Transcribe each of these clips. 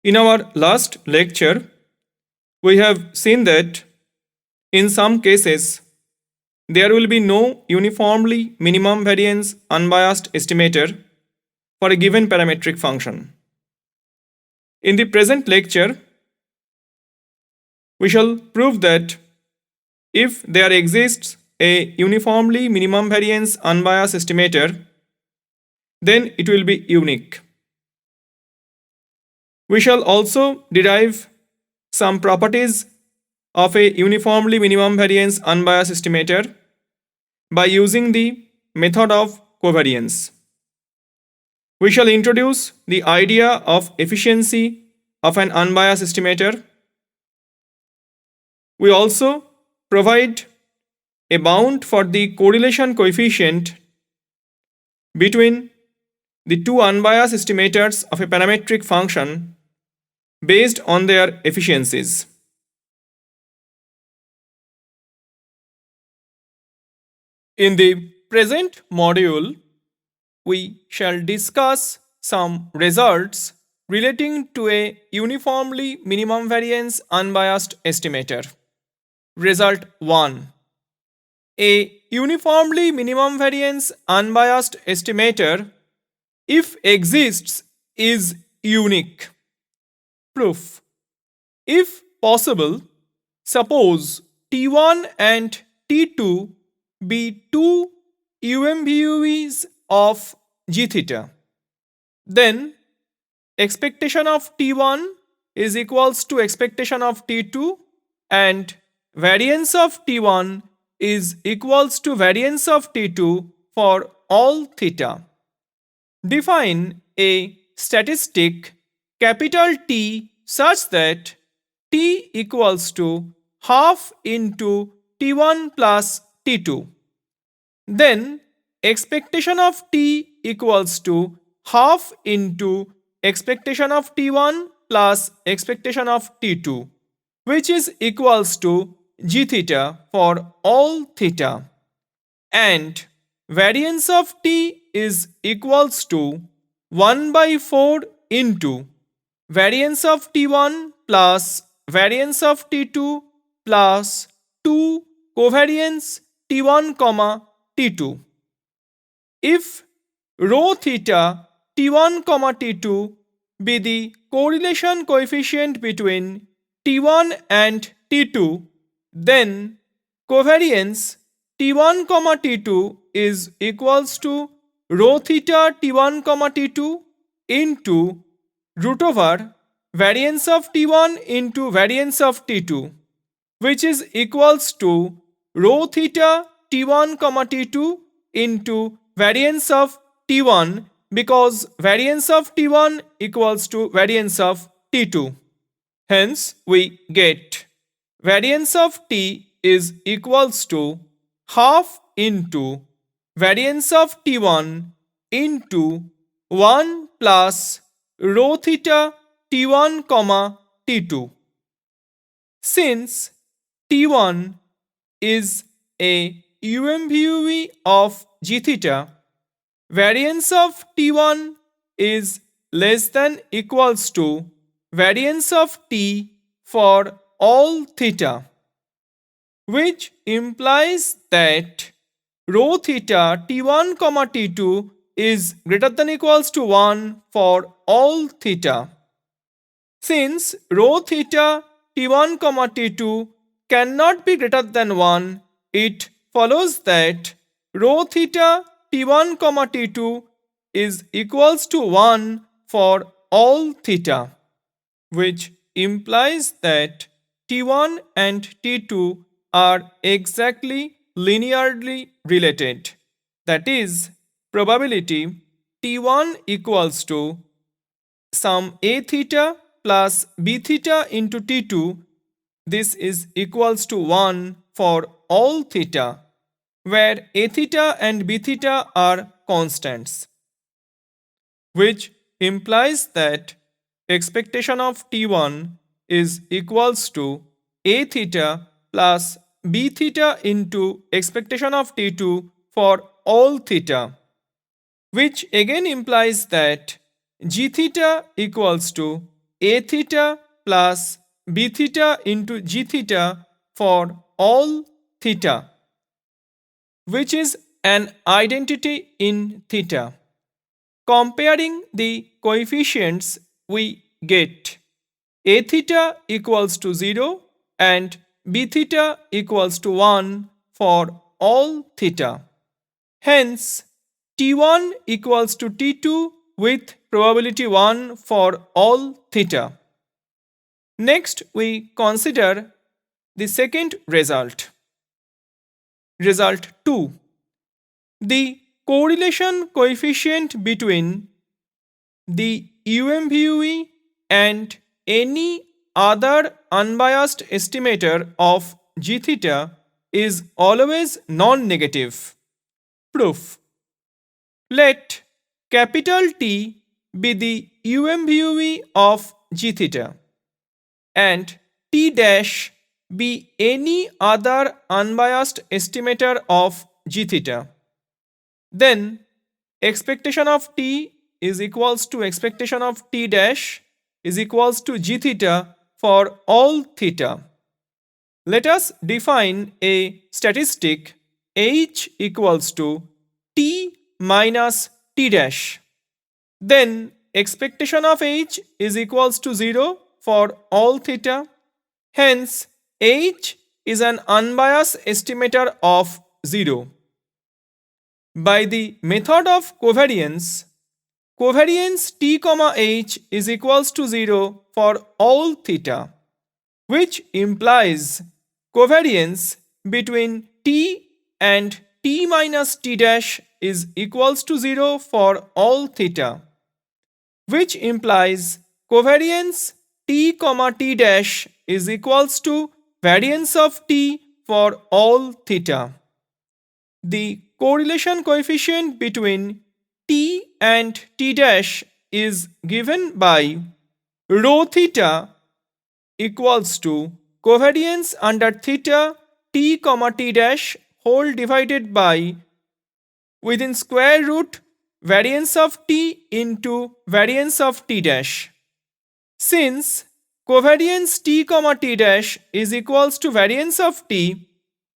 In our last lecture, we have seen that in some cases, there will be no uniformly minimum variance unbiased estimator for a given parametric function. In the present lecture, we shall prove that if there exists a uniformly minimum variance unbiased estimator, then it will be unique. We shall also derive some properties of a uniformly minimum variance unbiased estimator by using the method of covariance. We shall introduce the idea of efficiency of an unbiased estimator. We also provide a bound for the correlation coefficient between the two unbiased estimators of a parametric function based on their efficiencies. In the present module, we shall discuss some results relating to a uniformly minimum variance unbiased estimator. Result 1. A uniformly minimum variance unbiased estimator, if exists, is unique. Proof. If possible, suppose T1 and T2 be two UMVUEs of g theta, then expectation of T1 is equals to expectation of T2 and variance of T1 is equals to variance of T2 for all theta. Define a statistic capital T such that T equals to half into T1 plus T2. Then expectation of T equals to half into expectation of T1 plus expectation of T2, which is equals to g theta for all theta, and variance of T is equals to 1 by 4 into variance of T1 plus variance of T2 plus 2 covariance T1, T2. If rho theta T1, T2 be the correlation coefficient between T1 and T2, then covariance T1, T2 is equals to rho theta T1, T2 into root over variance of T1 into variance of T2, which is equals to rho theta T1, T2 into variance of T1, because variance of T1 equals to variance of T2. Hence, we get variance of T is equals to half into variance of T1 into 1 plus rho theta T1, T2. Since T1 is a UMVUE of g theta, variance of T1 is less than equals to variance of T for all theta, which implies that rho theta T1, T2 is greater than equals to 1 for all theta. Since rho theta T1, T2 cannot be greater than 1, it follows that rho theta T1, T2 is equals to 1 for all theta, which implies that T1 and T2 are exactly linearly related. That is, probability T1 equals to sum A theta plus B theta into T2. This is equals to 1 for all theta, where A theta and B theta are constants, which implies that expectation of T1 is equals to A theta plus B theta into expectation of T2 for all theta, which again implies that g theta equals to a theta plus b theta into g theta for all theta, which is an identity in theta. Comparing the coefficients, we get a theta equals to 0 and b theta equals to 1 for all theta. Hence, T1 equals to T2 with probability 1 for all theta. Next, we consider the second result. Result 2. The correlation coefficient between the UMVUE and any other unbiased estimator of G theta is always non-negative. Proof. Let capital T be the UMVUE of G theta and T dash be any other unbiased estimator of G theta. Then expectation of T is equals to expectation of T dash is equals to G theta for all theta. Let us define a statistic H equals to T minus T dash. Then expectation of H is equals to 0 for all theta. Hence, H is an unbiased estimator of 0. By the method of covariance, covariance T, H is equals to 0 for all theta, which implies covariance between T and T minus T dash is equals to 0 for all theta, which implies covariance T, T dash is equals to variance of T for all theta. The correlation coefficient between T and T dash is given by rho theta equals to covariance under theta T, T dash whole divided by within square root variance of T into variance of T dash. Since covariance T, T dash is equals to variance of T,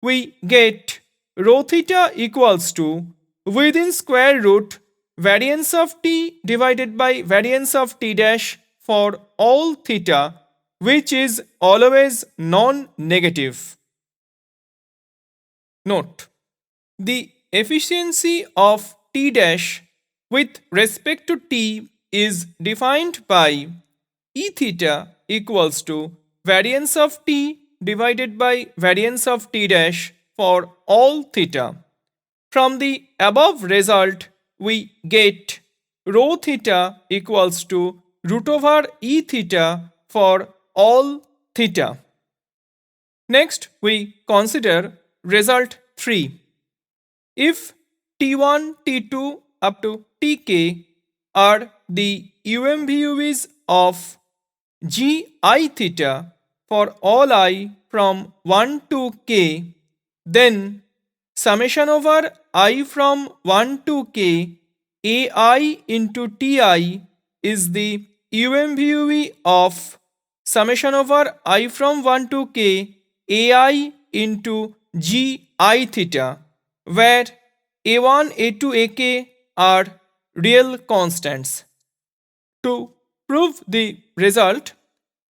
we get rho theta equals to within square root variance of T divided by variance of T dash for all theta, which is always non-negative. Note: the efficiency of T dash with respect to T is defined by E theta equals to variance of T divided by variance of T dash for all theta. From the above result, we get rho theta equals to root over E theta for all theta. Next, we consider result 3. If T1, T2 up to Tk are the UMVUEs of G I theta for all I from 1 to k, then summation over I from 1 to k ai into ti is the UMVUE of summation over I from 1 to k ai into G I theta, where a1, a2, ak are real constants. To prove the result,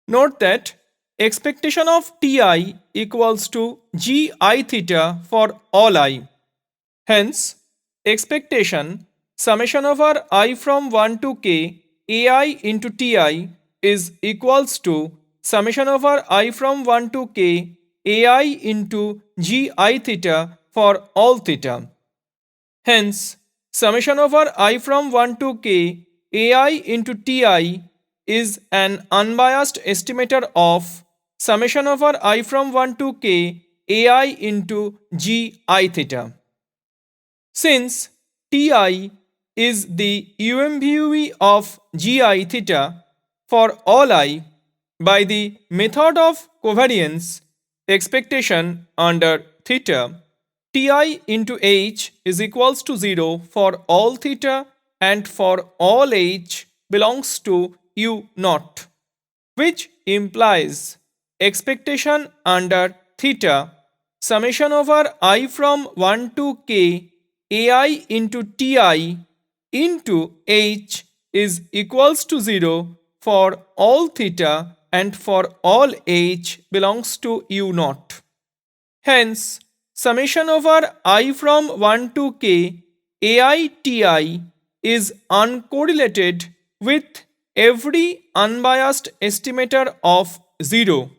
note that expectation of Ti equals to Gi theta for all I. Hence, expectation summation over I from 1 to k ai into Ti is equals to summation over I from 1 to k ai into Gi theta for all theta. Hence, summation over I from 1 to k ai into Ti is an unbiased estimator of summation over I from 1 to k ai into Gi theta. Since Ti is the UMVUE of Gi theta for all I, by the method of covariance, expectation under theta Ti into H is equals to 0 for all theta and for all H belongs to U naught. which implies expectation under theta summation over I from 1 to k ai into ti into h is equals to 0 for all theta and for all h belongs to u naught. Hence, summation over I from 1 to k aiti is uncorrelated with every unbiased estimator of 0,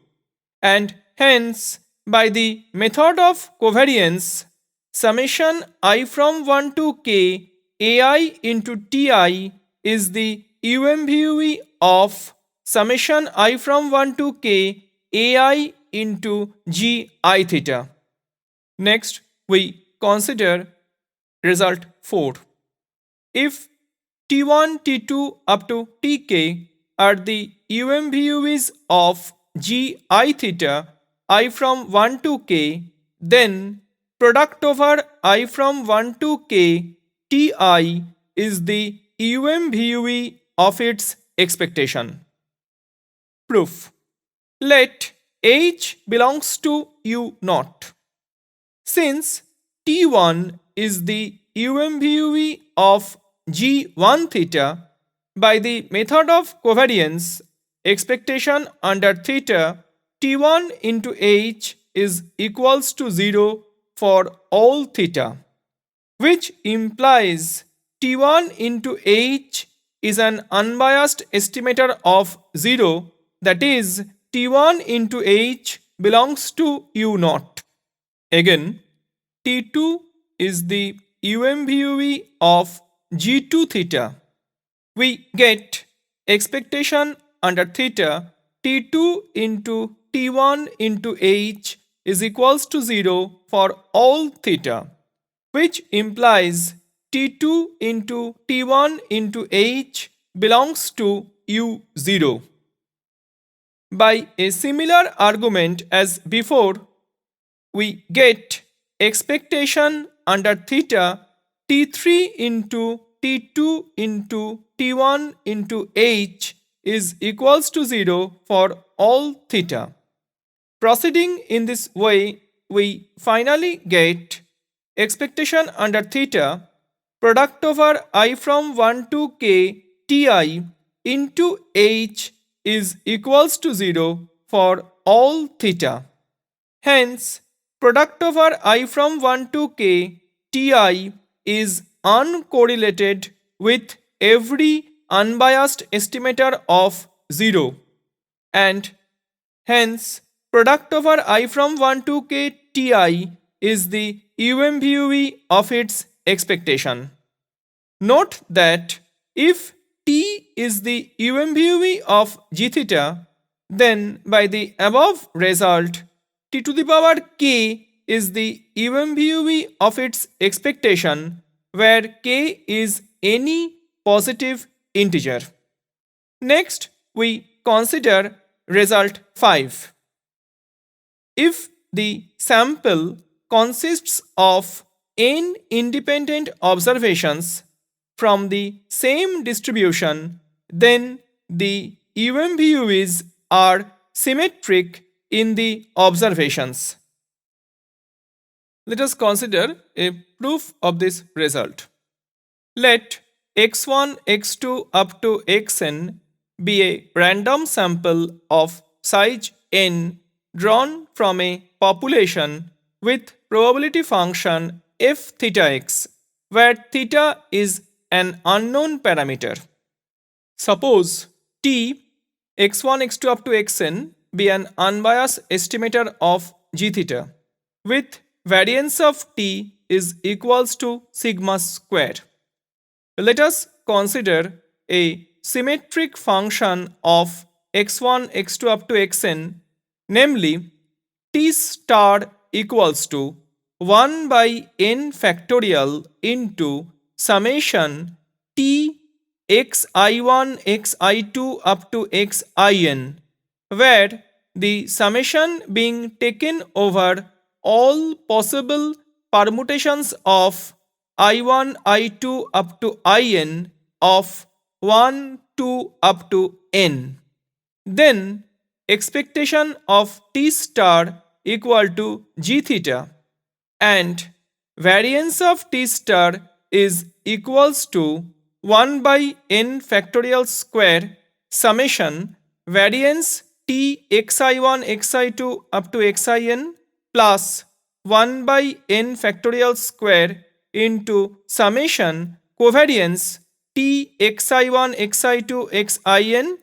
and hence by the method of covariance summation I from 1 to k ai into ti is the umve of summation I from 1 to k ai into gi theta. Next, we consider result 4. If T1, T2 up to Tk are the UMVUs of g I theta I from 1 to k, then product over I from 1 to k Ti is the UMVUE of its expectation. Proof. Let H belongs to U naught. Since T1 is the UMVUE of G1 theta, by the method of covariance, expectation under theta T1 into H is equals to 0 for all theta, which implies T1 into H is an unbiased estimator of 0, that is, T1 into H belongs to U naught. Again, T2 is the UMVUE of G2 theta. We get expectation under theta T2 into T1 into H is equals to 0 for all theta, which implies T2 into T1 into H belongs to U0. By a similar argument as before, we get expectation under theta T3 into T2 into T1 into H is equals to 0 for all theta. Proceeding in this way, we finally get expectation under theta product over I from 1 to k Ti into H is equals to 0 for all theta. Hence, product over I from 1 to k Ti is uncorrelated with every unbiased estimator of 0, and hence product over I from 1 to k Ti is the UMVUE of its expectation. Note that if T is the UMVUE of g theta, then by the above result T to the power k is the UMVUE of its expectation, where k is any positive integer. Next, we consider result 5. If the sample consists of n independent observations from the same distribution, then the UMVUs are symmetric in the observations. Let us consider a proof of this result. Let x1, x2 up to xn be a random sample of size n drawn from a population with probability function f theta x, where theta is an unknown parameter. Suppose t x1, x2 up to xn be an unbiased estimator of g theta with variance of t is equals to sigma square. Let us consider a symmetric function of x1, x2 up to xn, namely t star equals to 1 by n factorial into summation t xi1 xi2 up to xin, where the summation being taken over all possible permutations of I1, I2 up to In of 1, 2 up to n. then expectation of T star equal to G theta, and variance of T star is equals to 1 by n factorial square summation variance T xi1 xi2 up to xin plus 1 by n factorial square into summation covariance T xi1 xi2 xin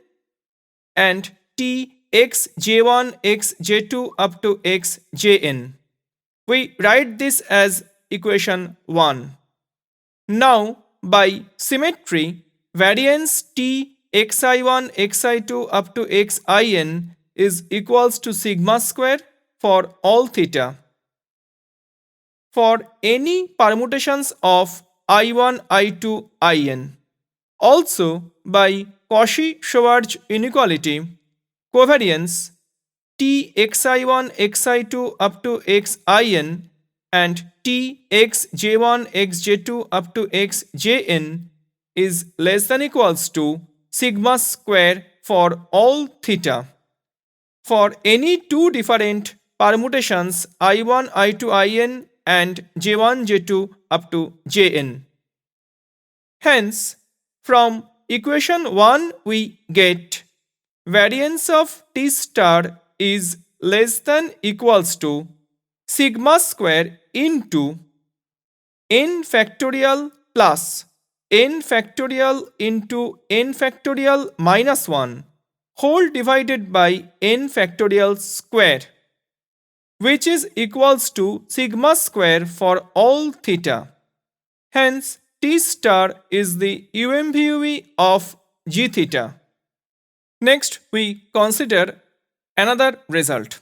and T xj1 xj2 up to xjn. We write this as equation 1. Now, by symmetry, variance T xi1 xi2 up to xin is equals to sigma square for all theta. For any permutations of I1, I2, In. Also, by Cauchy-Schwarz inequality, covariance T xi1 xi2 up to xin and T xj1 xj2 up to xjn is less than equals to sigma square for all theta. For any two different permutations I1, I2, In and j1, j2 up to jn. Hence, from equation 1 we get variance of T star is less than equals to sigma square into n factorial plus n factorial into n factorial minus 1 whole divided by n factorial square, which is equals to sigma square for all theta. Hence, T star is the UMVUE of G theta. Next, we consider another result.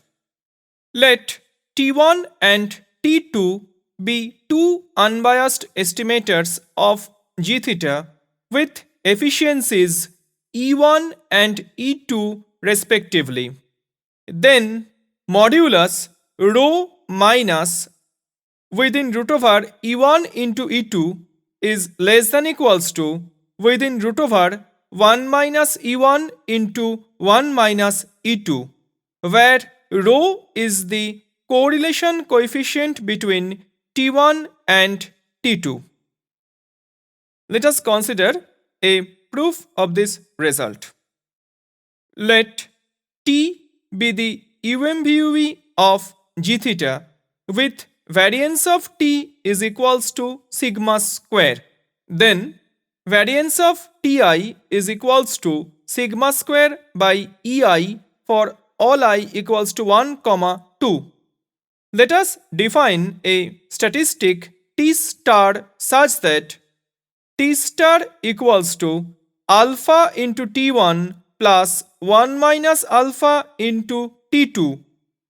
Let T1 and T2 be two unbiased estimators of G theta with efficiencies E1 and E2 respectively. Then modulus rho minus within root over E1 into E2 is less than equals to within root over 1 minus E1 into 1 minus E2, where rho is the correlation coefficient between T1 and T2. Let us consider a proof of this result. Let T be the UMVUE of G theta with variance of T is equals to sigma square. Then variance of Ti is equals to sigma square by Ei for all I equals to 1, 2. Let us define a statistic T star such that T star equals to alpha into T1 plus 1 minus alpha into T2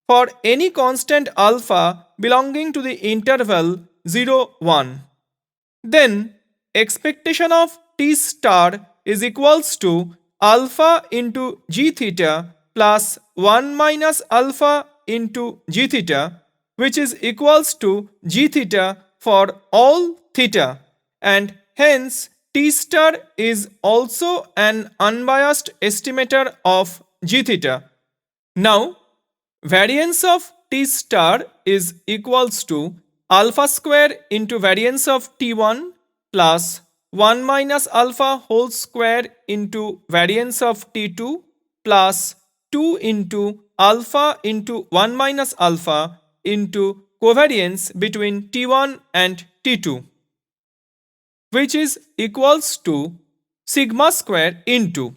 for any constant alpha belonging to the interval 0, 1. Then expectation of T star is equals to alpha into G theta plus 1 minus alpha into G theta, which is equals to G theta for all theta, and hence T star is also an unbiased estimator of G theta. Now, variance of T star is equals to alpha square into variance of T1 plus 1 minus alpha whole square into variance of T2 plus 2 into alpha into 1 minus alpha into covariance between T1 and T2, which is equals to sigma square into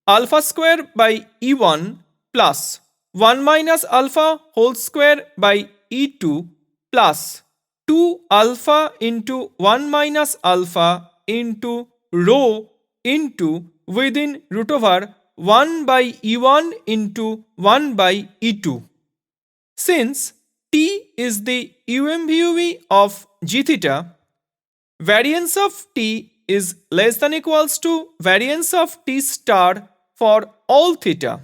alpha square by E1 plus 1 minus alpha whole square by E2 plus 2 alpha into 1 minus alpha into rho into within root over 1 by E1 into 1 by E2. Since T is the UMVUE of G theta, variance of T is less than equals to variance of T star for all theta,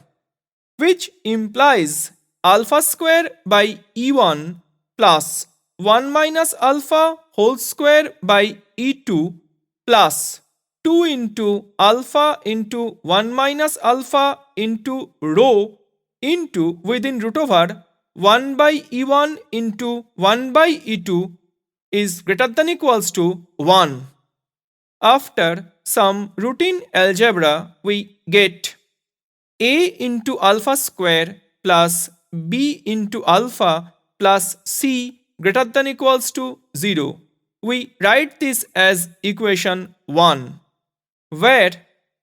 which implies alpha square by E1 plus 1 minus alpha whole square by E2 plus 2 into alpha into 1 minus alpha into rho into within root over 1 by E1 into 1 by E2 is greater than equals to 1. After some routine algebra, we get a into alpha square plus b into alpha plus c greater than equals to 0. We write this as equation 1, where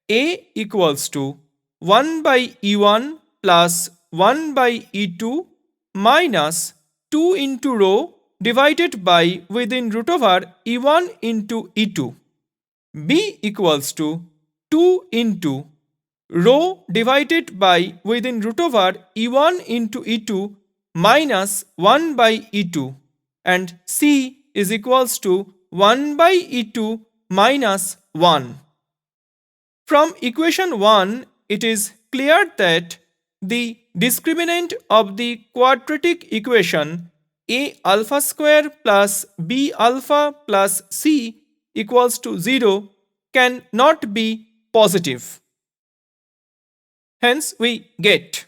a equals to 1 by e1 plus 1 by e2 minus 2 into rho divided by within root over e1 into e2. b equals to 2 into rho divided by within root over e1 into e2 minus 1 by e2, and c is equals to 1 by e2 minus 1. From equation 1, it is clear that the discriminant of the quadratic equation a alpha square plus b alpha plus c equals to 0 cannot be positive. Hence, we get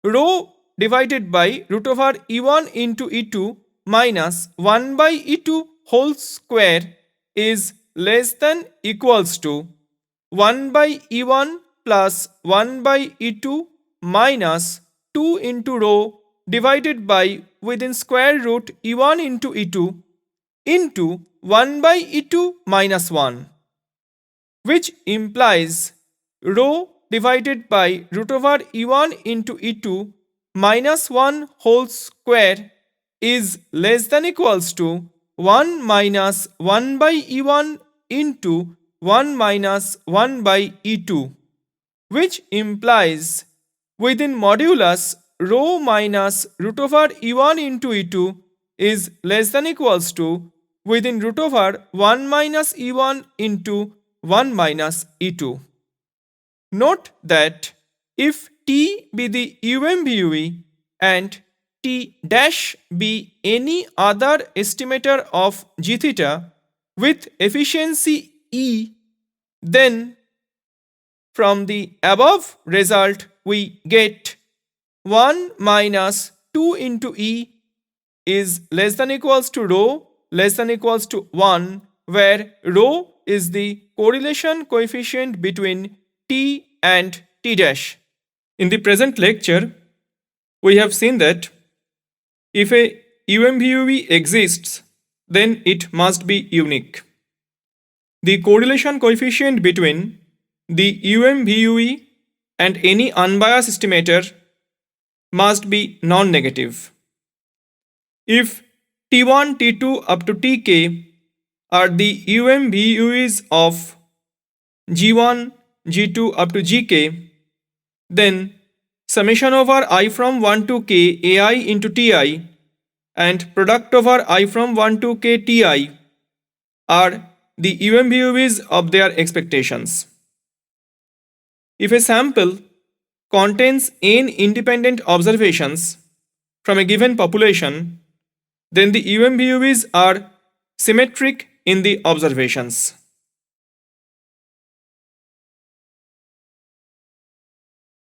rho divided by root over e1 into e2 minus 1 by e2 whole square is less than equals to 1 by e1 plus 1 by e2 minus 2 into rho divided by within square root e1 into e2 into 1 by e2 minus 1, which implies rho divided by root over e1 into e2 minus 1 whole square is less than equals to 1 minus 1 by e1 into 1 minus 1 by e2, which implies within modulus rho minus root over e1 into e2 is less than equals to within root over 1 minus e1 into 1 minus e2. Note that if T be the UMVUE and T dash be any other estimator of g theta with efficiency E, then from the above result we get 1 minus 2 into E is less than equals to rho less than equals to 1, where rho is the correlation coefficient between T and T dash. In the present lecture, we have seen that if a UMVUE exists, then it must be unique. The correlation coefficient between the UMVUE and any unbiased estimator must be non-negative. If T1, T2 up to Tk are the UMVUEs of G1, G2 up to Gk, then summation over I from 1 to k ai into Ti and product over I from 1 to k Ti are the UMVUEs of their expectations. If a sample contains n independent observations from a given population, then the UMVUEs are symmetric in the observations.